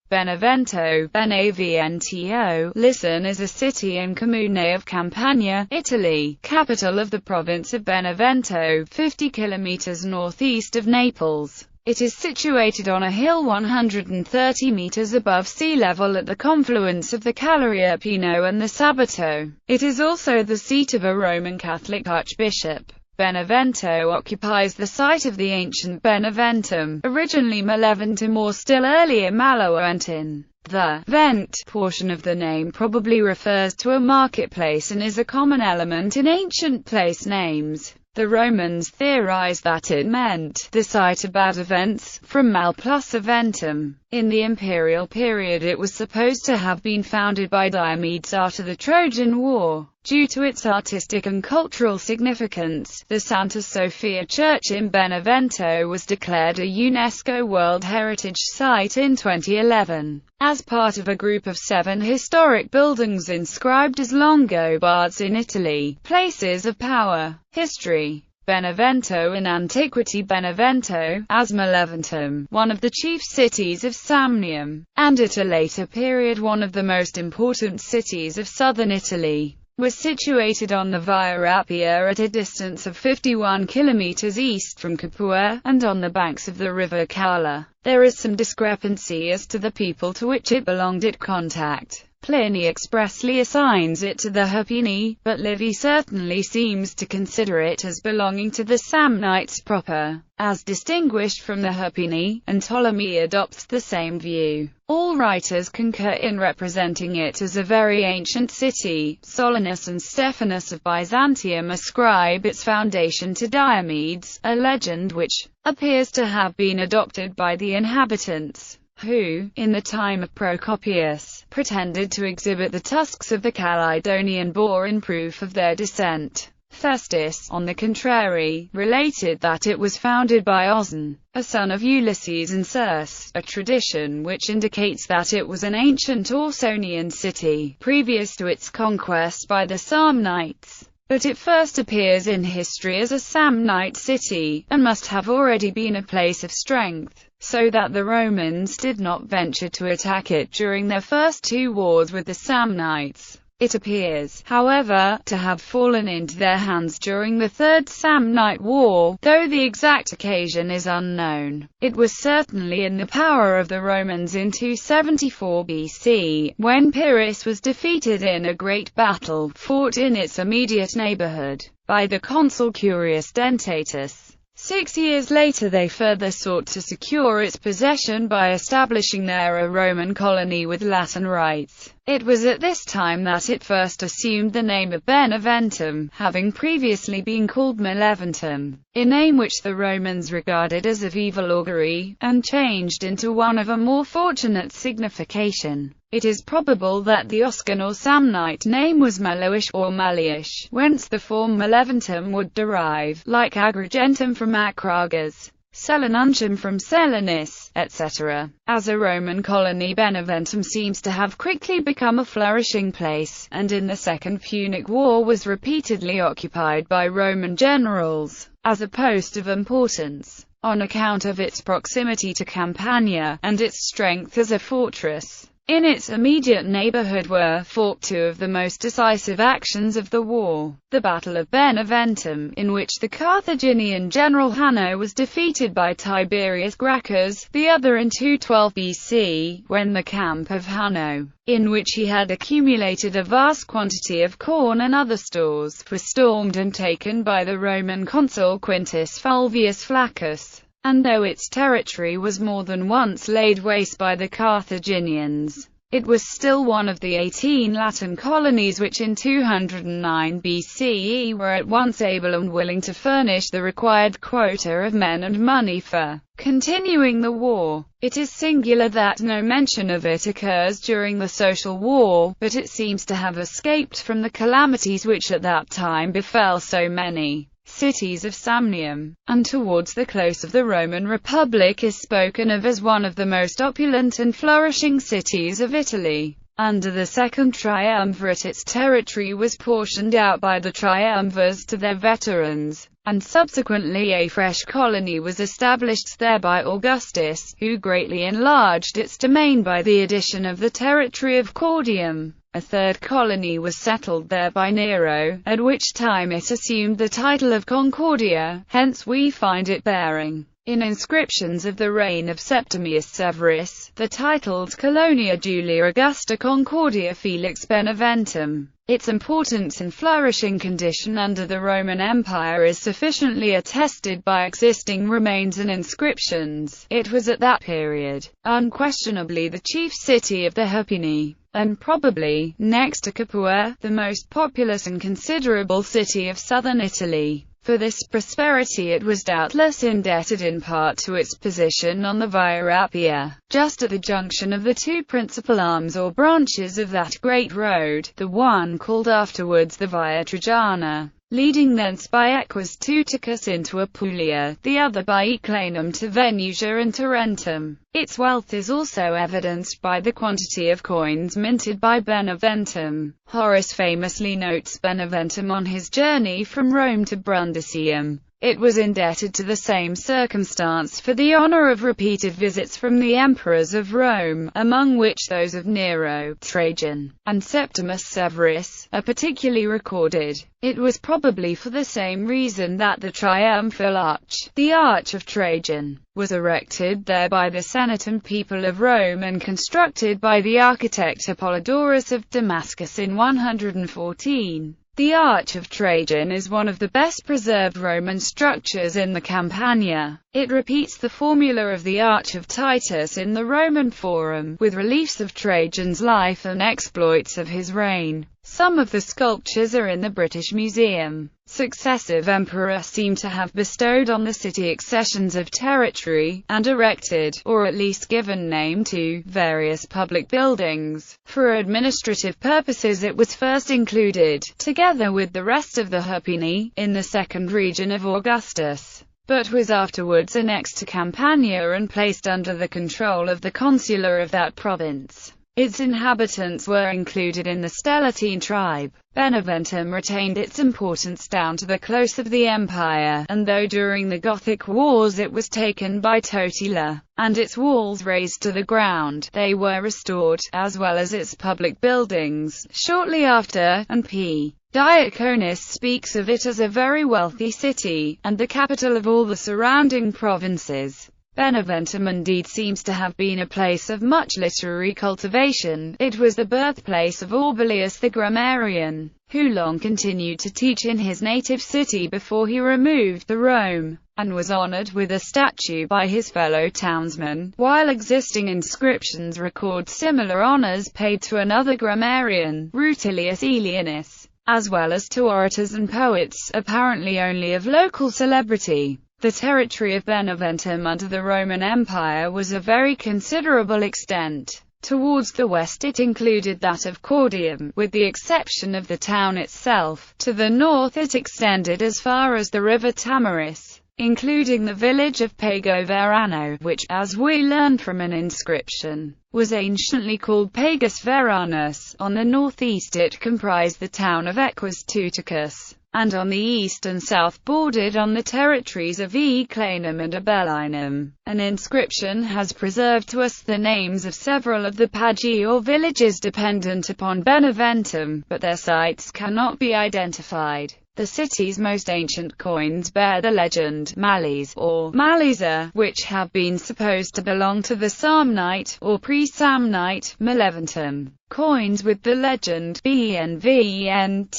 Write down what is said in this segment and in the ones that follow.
Benevento, Benevento, listen, is a city and comune of Campania, Italy, capital of the province of Benevento, 50 kilometers northeast of Naples. It is situated on a hill 130 meters above sea level at the confluence of the Calleria Pino and the Sabato. It is also the seat of a Roman Catholic archbishop. Benevento occupies the site of the ancient Beneventum, originally Maleventum or still earlier Maloventin. The «vent» portion of the name probably refers to a marketplace and is a common element in ancient place names. The Romans theorized that it meant the site of bad events, from mal plus eventum. In the imperial period it was supposed to have been founded by Diomedes after the Trojan War. Due to its artistic and cultural significance, the Santa Sofia Church in Benevento was declared a UNESCO World Heritage Site in 2011. As part of a group of 7 historic buildings inscribed as Longobards in Italy, places of power. History. Benevento in antiquity. Benevento, as Maleventum, one of the chief cities of Samnium, and at a later period one of the most important cities of southern Italy, was situated on the Via Appia at a distance of 51 kilometers east from Capua, and on the banks of the river Cala. There is some discrepancy as to the people to which it belonged at contact. Pliny expressly assigns it to the Herpini, but Livy certainly seems to consider it as belonging to the Samnites proper, as distinguished from the Herpini, and Ptolemy adopts the same view. All writers concur in representing it as a very ancient city. Solinus and Stephanus of Byzantium ascribe its foundation to Diomedes, a legend which appears to have been adopted by the inhabitants, who, in the time of Procopius, pretended to exhibit the tusks of the Caledonian boar in proof of their descent. Festus, on the contrary, related that it was founded by Ozen, a son of Ulysses and Circe, a tradition which indicates that it was an ancient Ausonian city, previous to its conquest by the Samnites. But it first appears in history as a Samnite city, and must have already been a place of strength, so that the Romans did not venture to attack it during their first 2 wars with the Samnites. It appears, however, to have fallen into their hands during the Third Samnite War, though the exact occasion is unknown. It was certainly in the power of the Romans in 274 BC, when Pyrrhus was defeated in a great battle, fought in its immediate neighborhood, by the consul Curius Dentatus. 6 years later they further sought to secure its possession by establishing there a Roman colony with Latin rights. It was at this time that it first assumed the name of Beneventum, having previously been called Maleventum, a name which the Romans regarded as of evil augury, and changed into one of a more fortunate signification. It is probable that the Oscan or Samnite name was Maloish or Maliish, whence the form Maleventum would derive, like Agrigentum from Acragas, Selinuntium from Selenis, etc. As a Roman colony, Beneventum seems to have quickly become a flourishing place, and in the Second Punic War was repeatedly occupied by Roman generals, as a post of importance, on account of its proximity to Campania, and its strength as a fortress. In its immediate neighborhood were fought 2 of the most decisive actions of the war. The Battle of Beneventum, in which the Carthaginian general Hanno was defeated by Tiberius Gracchus, the other in 212 BC, when the camp of Hanno, in which he had accumulated a vast quantity of corn and other stores, was stormed and taken by the Roman consul Quintus Fulvius Flaccus. And though its territory was more than once laid waste by the Carthaginians, it was still one of the 18 Latin colonies which in 209 BCE were at once able and willing to furnish the required quota of men and money for continuing the war. It is singular that no mention of it occurs during the Social War, but it seems to have escaped from the calamities which at that time befell so many cities of Samnium, and towards the close of the Roman Republic is spoken of as one of the most opulent and flourishing cities of Italy. Under the Second Triumvirate its territory was portioned out by the triumvirs to their veterans, and subsequently a fresh colony was established there by Augustus, who greatly enlarged its domain by the addition of the territory of Caudium. A third colony was settled there by Nero, at which time it assumed the title of Concordia, hence we find it bearing, in inscriptions of the reign of Septimius Severus, the titles Colonia Julia Augusta Concordia Felix Beneventum. Its importance and flourishing condition under the Roman Empire is sufficiently attested by existing remains and inscriptions. It was at that period, unquestionably the chief city of the Hupini, and probably, next to Capua, the most populous and considerable city of southern Italy. For this prosperity it was doubtless indebted in part to its position on the Via Appia, just at the junction of the two principal arms or branches of that great road, the one called afterwards the Via Trajana, leading thence by Equus Tuticus into Apulia, the other by Eclanum to Venusia and Tarentum. Its wealth is also evidenced by the quantity of coins minted by Beneventum. Horace famously notes Beneventum on his journey from Rome to Brundisium. It was indebted to the same circumstance for the honor of repeated visits from the emperors of Rome, among which those of Nero, Trajan, and Septimus Severus are particularly recorded. It was probably for the same reason that the triumphal arch, the Arch of Trajan, was erected there by the Senate and people of Rome and constructed by the architect Apollodorus of Damascus in 114. The Arch of Trajan is one of the best preserved Roman structures in the Campania. It repeats the formula of the Arch of Titus in the Roman Forum, with reliefs of Trajan's life and exploits of his reign. Some of the sculptures are in the British Museum. Successive emperors seem to have bestowed on the city accessions of territory, and erected, or at least given name to, various public buildings. For administrative purposes it was first included, together with the rest of the Hupini, in the second region of Augustus, but was afterwards annexed to Campania and placed under the control of the consular of that province. Its inhabitants were included in the Stelatine tribe. Beneventum retained its importance down to the close of the empire, and though during the Gothic Wars it was taken by Totila, and its walls razed to the ground, they were restored, as well as its public buildings, shortly after, and P. Diaconus speaks of it as a very wealthy city, and the capital of all the surrounding provinces. Beneventum indeed seems to have been a place of much literary cultivation. It was the birthplace of Aurelius the grammarian, who long continued to teach in his native city before he removed to Rome, and was honored with a statue by his fellow townsmen, while existing inscriptions record similar honors paid to another grammarian, Rutilius Aelianus, as well as to orators and poets, apparently only of local celebrity. The territory of Beneventum under the Roman Empire was of very considerable extent. Towards the west it included that of Caudium, with the exception of the town itself. To the north it extended as far as the river Tamaris, including the village of Pago Verano, which, as we learn from an inscription, was anciently called Pagus Veranus. On the northeast it comprised the town of Equus Tuticus, and on the east and south bordered on the territories of Eclanum and Abelinum. An inscription has preserved to us the names of several of the pagi or villages dependent upon Beneventum, but their sites cannot be identified. The city's most ancient coins bear the legend Malles or Malisa, which have been supposed to belong to the Samnite or pre-Samnite Maleventum. Coins with the legend Benventod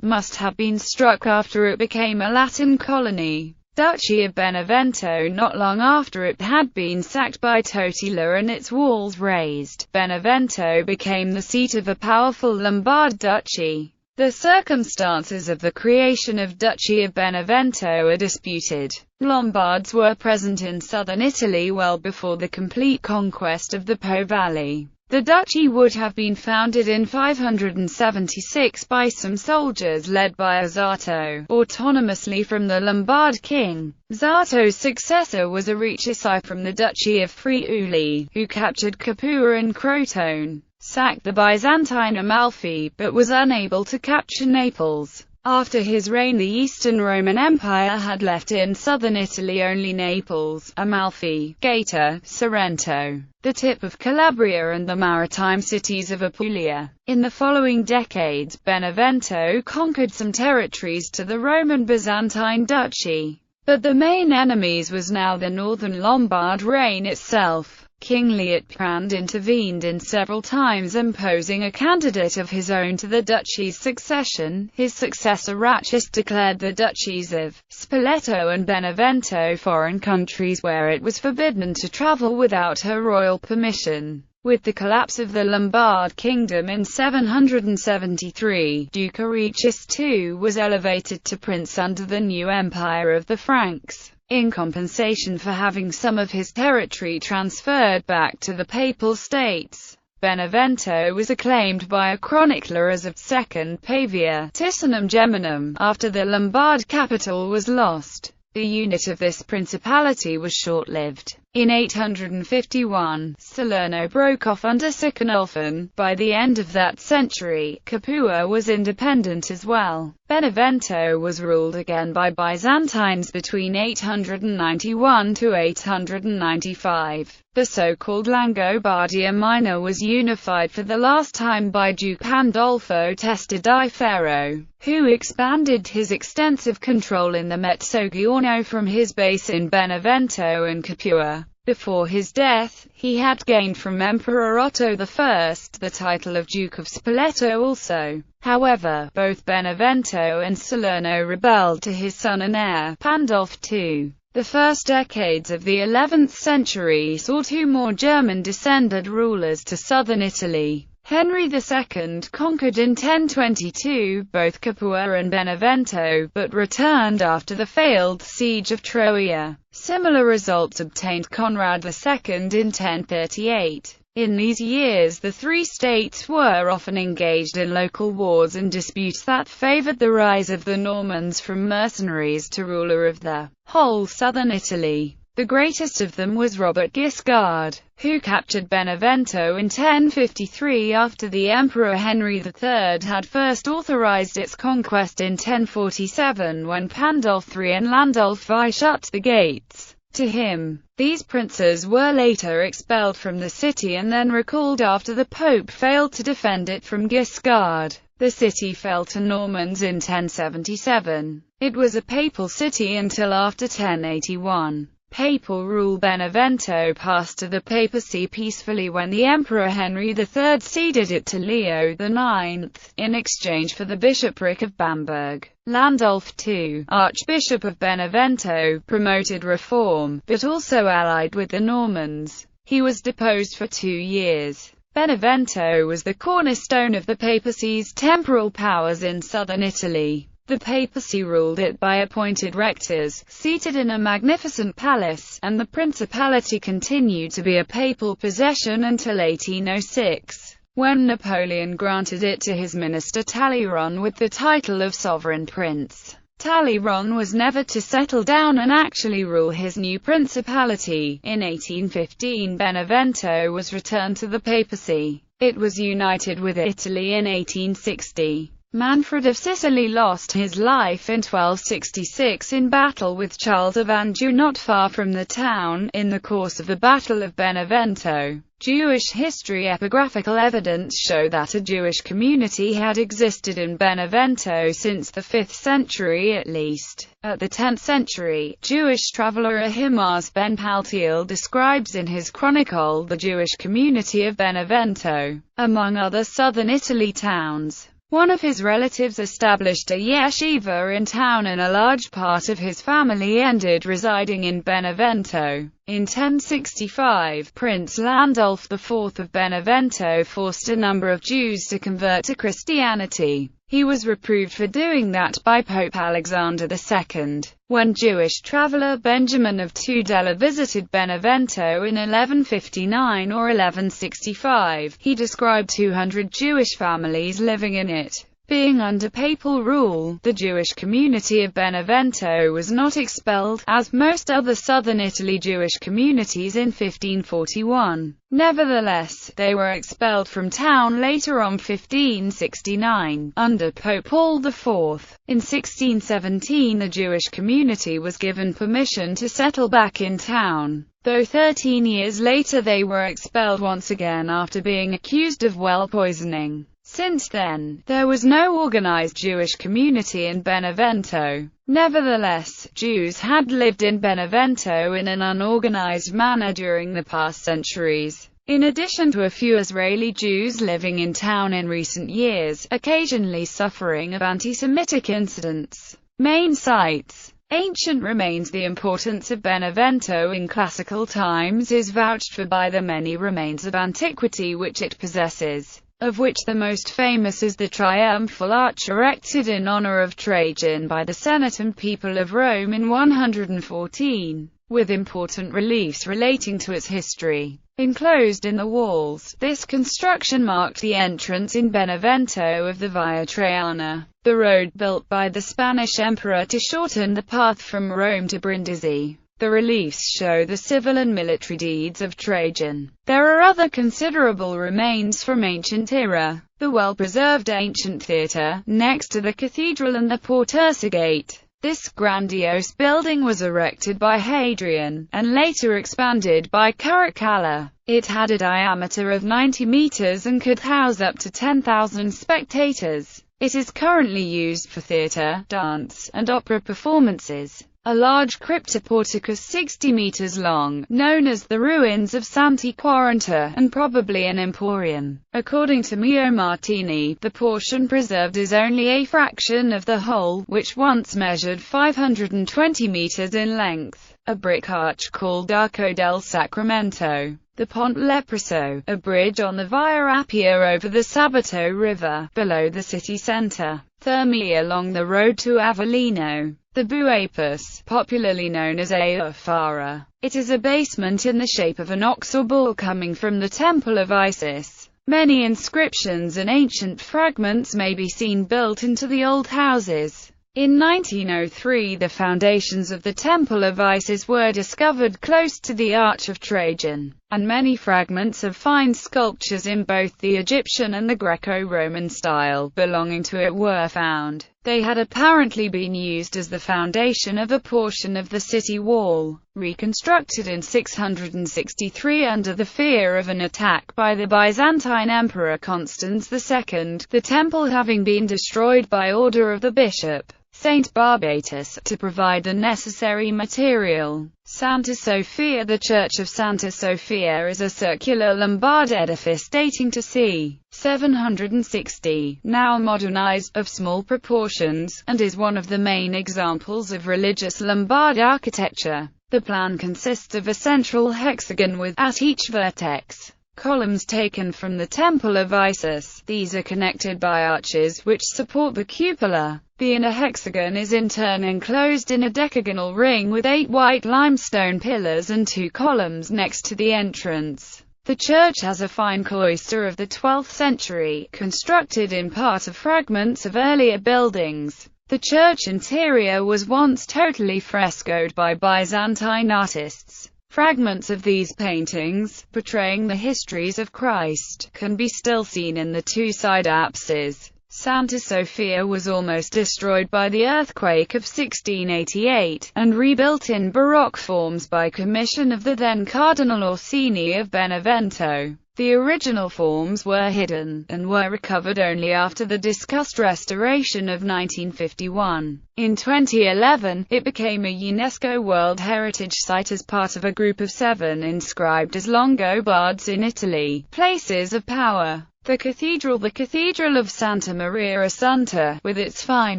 must have been struck after it became a Latin colony. Duchy of Benevento. Not long after it had been sacked by Totila and its walls razed, Benevento became the seat of a powerful Lombard duchy. The circumstances of the creation of Duchy of Benevento are disputed. Lombards were present in southern Italy well before the complete conquest of the Po Valley. The duchy would have been founded in 576 by some soldiers led by Zato, autonomously from the Lombard king. Zato's successor was a Ricci from the Duchy of Friuli, who captured Capua and Crotone, sacked the Byzantine Amalfi, but was unable to capture Naples. After his reign, the Eastern Roman Empire had left in southern Italy only Naples, Amalfi, Gaeta, Sorrento, the tip of Calabria and the maritime cities of Apulia. In the following decades, Benevento conquered some territories to the Roman Byzantine Duchy. But the main enemies was now the northern Lombard reign itself. King Liutprand intervened in several times, imposing a candidate of his own to the duchy's succession. His successor Ratchis declared the duchies of Spoleto and Benevento foreign countries where it was forbidden to travel without her royal permission. With the collapse of the Lombard kingdom in 773, Duke Ratchis II was elevated to prince under the new empire of the Franks. In compensation for having some of his territory transferred back to the Papal States, Benevento was acclaimed by a chronicler as of Second Pavia Ticinum Geminum, after the Lombard capital was lost. The unit of this principality was short-lived. In 851, Salerno broke off under Siconulfan. By the end of that century, Capua was independent as well. Benevento was ruled again by Byzantines between 891 to 895. The so-called Langobardia Minor was unified for the last time by Duke Pandolfo Testa di Ferro, who expanded his extensive control in the Mezzogiorno from his base in Benevento and Capua. Before his death, he had gained from Emperor Otto I the title of Duke of Spoleto also. However, both Benevento and Salerno rebelled to his son and heir, Pandolf II. The first decades of the 11th century saw two more German-descended rulers to southern Italy. Henry II conquered in 1022 both Capua and Benevento, but returned after the failed siege of Troia. Similar results obtained Conrad II in 1038. In these years the three states were often engaged in local wars and disputes that favored the rise of the Normans from mercenaries to ruler of the whole southern Italy. The greatest of them was Robert Guiscard, who captured Benevento in 1053 after the Emperor Henry III had first authorized its conquest in 1047 when Pandolf III and Landulf I shut the gates to him. These princes were later expelled from the city and then recalled after the Pope failed to defend it from Guiscard. The city fell to Normans in 1077. It was a papal city until after 1081. Papal rule. Benevento passed to the papacy peacefully when the Emperor Henry III ceded it to Leo IX, in exchange for the bishopric of Bamberg. Landulf II, Archbishop of Benevento, promoted reform, but also allied with the Normans. He was deposed for 2 years. Benevento was the cornerstone of the papacy's temporal powers in southern Italy. The papacy ruled it by appointed rectors, seated in a magnificent palace, and the principality continued to be a papal possession until 1806, when Napoleon granted it to his minister Talleyrand with the title of sovereign prince. Talleyrand was never to settle down and actually rule his new principality. In 1815 Benevento was returned to the papacy. It was united with Italy in 1860. Manfred of Sicily lost his life in 1266 in battle with Charles of Anjou not far from the town, in the course of the Battle of Benevento. Jewish history. Epigraphical evidence show that a Jewish community had existed in Benevento since the 5th century at least. At the 10th century, Jewish traveller Ahimaaz ben Paltiel describes in his chronicle the Jewish community of Benevento, among other southern Italy towns. One of his relatives established a yeshiva in town and a large part of his family ended residing in Benevento. In 1065, Prince Landulf IV of Benevento forced a number of Jews to convert to Christianity. He was reproved for doing that by Pope Alexander II. When Jewish traveller Benjamin of Tudela visited Benevento in 1159 or 1165, he described 200 Jewish families living in it. Being under papal rule, the Jewish community of Benevento was not expelled, as most other southern Italy Jewish communities in 1541. Nevertheless, they were expelled from town later on 1569, under Pope Paul IV. In 1617 the Jewish community was given permission to settle back in town, though 13 years later they were expelled once again after being accused of well poisoning. Since then, there was no organized Jewish community in Benevento. Nevertheless, Jews had lived in Benevento in an unorganized manner during the past centuries. In addition to a few Israeli Jews living in town in recent years, occasionally suffering of anti-Semitic incidents. Main sites. Ancient remains. The importance of Benevento in classical times is vouched for by the many remains of antiquity which it possesses, of which the most famous is the triumphal arch erected in honor of Trajan by the Senate and people of Rome in 114, with important reliefs relating to its history enclosed in the walls. This construction marked the entrance in Benevento of the Via Traiana, the road built by the Spanish emperor to shorten the path from Rome to Brindisi. The reliefs show the civil and military deeds of Trajan. There are other considerable remains from ancient era. The well-preserved ancient theatre, next to the cathedral and the Portersa Gate. This grandiose building was erected by Hadrian, and later expanded by Caracalla. It had a diameter of 90 meters and could house up to 10,000 spectators. It is currently used for theatre, dance, and opera performances. A large cryptoporticus 60 meters long, known as the ruins of Santi Quaranta, and probably an emporium. According to Mio Martini, the portion preserved is only a fraction of the whole, which once measured 520 meters in length. A brick arch called Arco del Sacramento. The Ponte Leproso, a bridge on the Via Appia over the Sabato River, below the city centre. Thermi along the road to Avellino. The Buapus, popularly known as Aophara. It is a basement in the shape of an ox or bull coming from the Temple of Isis. Many inscriptions and ancient fragments may be seen built into the old houses. In 1903 the foundations of the Temple of Isis were discovered close to the Arch of Trajan, and many fragments of fine sculptures in both the Egyptian and the Greco-Roman style belonging to it were found. They had apparently been used as the foundation of a portion of the city wall, reconstructed in 663 under the fear of an attack by the Byzantine Emperor Constans II, the temple having been destroyed by order of the bishop, Saint Barbatus, to provide the necessary material. Santa Sofia. The Church of Santa Sofia is a circular Lombard edifice dating to c. 760, now modernized, of small proportions, and is one of the main examples of religious Lombard architecture. The plan consists of a central hexagon with, at each vertex, columns taken from the Temple of Isis. These are connected by arches which support the cupola. The inner hexagon is in turn enclosed in a decagonal ring with 8 white limestone pillars and 2 columns next to the entrance. The church has a fine cloister of the 12th century, constructed in part of fragments of earlier buildings. The church interior was once totally frescoed by Byzantine artists. Fragments of these paintings, portraying the histories of Christ, can be still seen in the 2 side apses. Santa Sofia was almost destroyed by the earthquake of 1688, and rebuilt in Baroque forms by commission of the then Cardinal Orsini of Benevento. The original forms were hidden, and were recovered only after the discussed restoration of 1951. In 2011, it became a UNESCO World Heritage Site as part of a group of 7 inscribed as Longobards in Italy, places of power. The Cathedral of Santa Maria Assunta, with its fine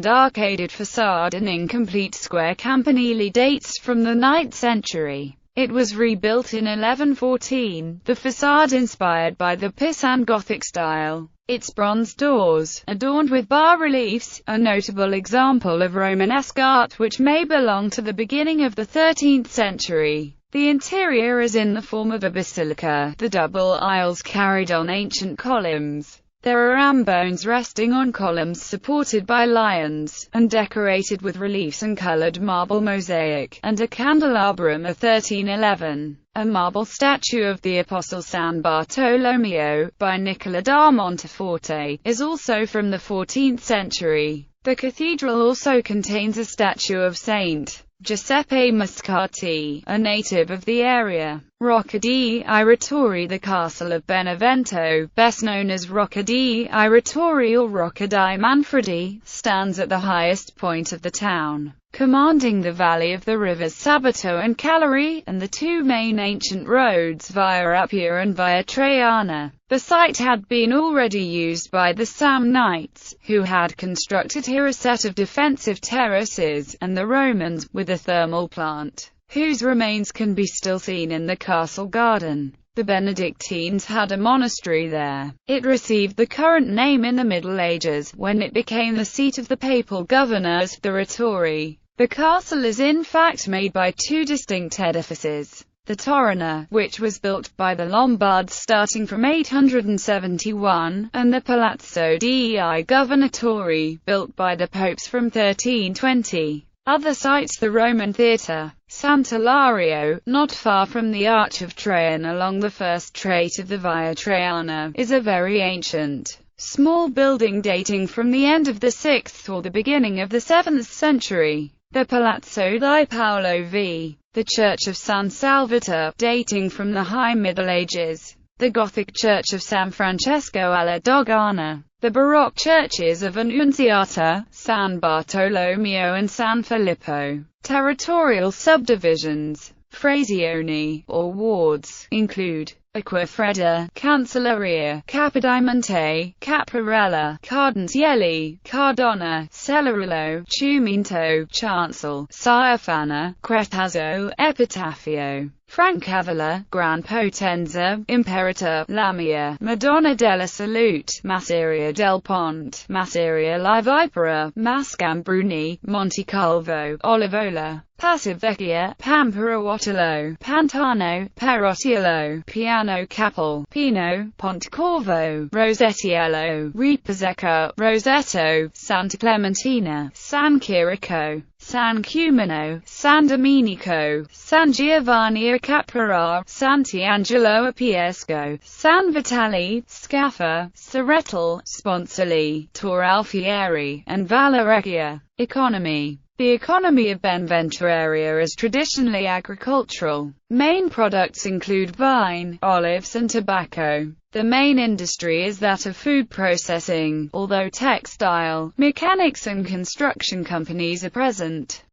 arcaded facade and incomplete square campanile, dates from the 9th century. It was rebuilt in 1114, the facade inspired by the Pisan Gothic style. Its bronze doors, adorned with bas-reliefs, a notable example of Romanesque art which may belong to the beginning of the 13th century. The interior is in the form of a basilica, the double aisles carried on ancient columns. There are ambones resting on columns supported by lions, and decorated with reliefs and colored marble mosaic, and a candelabrum of 1311. A marble statue of the Apostle San Bartolomeo, by Nicola da Monteforte, is also from the 14th century. The cathedral also contains a statue of Saint Giuseppe Mascati, a native of the area. Rocca di Iratori. The castle of Benevento, best known as Rocca di Iratori or Rocca di Manfredi, stands at the highest point of the town, commanding the valley of the rivers Sabato and Calari, and the two main ancient roads via Appia and via Traiana. The site had been already used by the Samnites, who had constructed here a set of defensive terraces, and the Romans, with a thermal plant, whose remains can be still seen in the castle garden. The Benedictines had a monastery there. It received the current name in the Middle Ages, when it became the seat of the papal governors, the Rettori. The castle is in fact made by two distinct edifices. The Torrina, which was built by the Lombards starting from 871, and the Palazzo dei Governatori, built by the popes from 1320. Other sites: the Roman Theatre, Sant'Ilario, not far from the Arch of Trajan along the first trait of the Via Traiana, is a very ancient, small building dating from the end of the 6th or the beginning of the 7th century. The Palazzo di Paolo V. The Church of San Salvatore, dating from the High Middle Ages. The Gothic Church of San Francesco alla Dogana. The Baroque churches of Annunziata, San Bartolomeo and San Filippo. Territorial subdivisions, frazioni, or wards, include Acquafredda, Cancelleria, Capodimonte, Caparella, Cardonsielli, Cardona, Cellarulo, Ciumento, Chancel, Sciafana, Cretazzo, Epitafio, Francavilla, Gran Potenza, Imperator, Lamia, Madonna della Salute, Masseria del Ponte, Masseria La Vipera, Mascambruni, Monticalvo, Olivola, Passavecchia, Pamparuotolo, Pantano, Perottiello, Piano Capel, Pino, Pontecorvo, Rosettiello, Ripazecca, Rosetto, Santa Clementina, San Chirico, San Cumino, San Domenico, San Giovanni a Caprara, Sant'Angelo a Piesco, San Vitale, Scaffa, Cerretal, Sponsoli, Tor Alfieri, and Valerecchia. Economy. The economy of Benevento area is traditionally agricultural. Main products include vine, olives and tobacco. The main industry is that of food processing, although textile, mechanics and construction companies are present.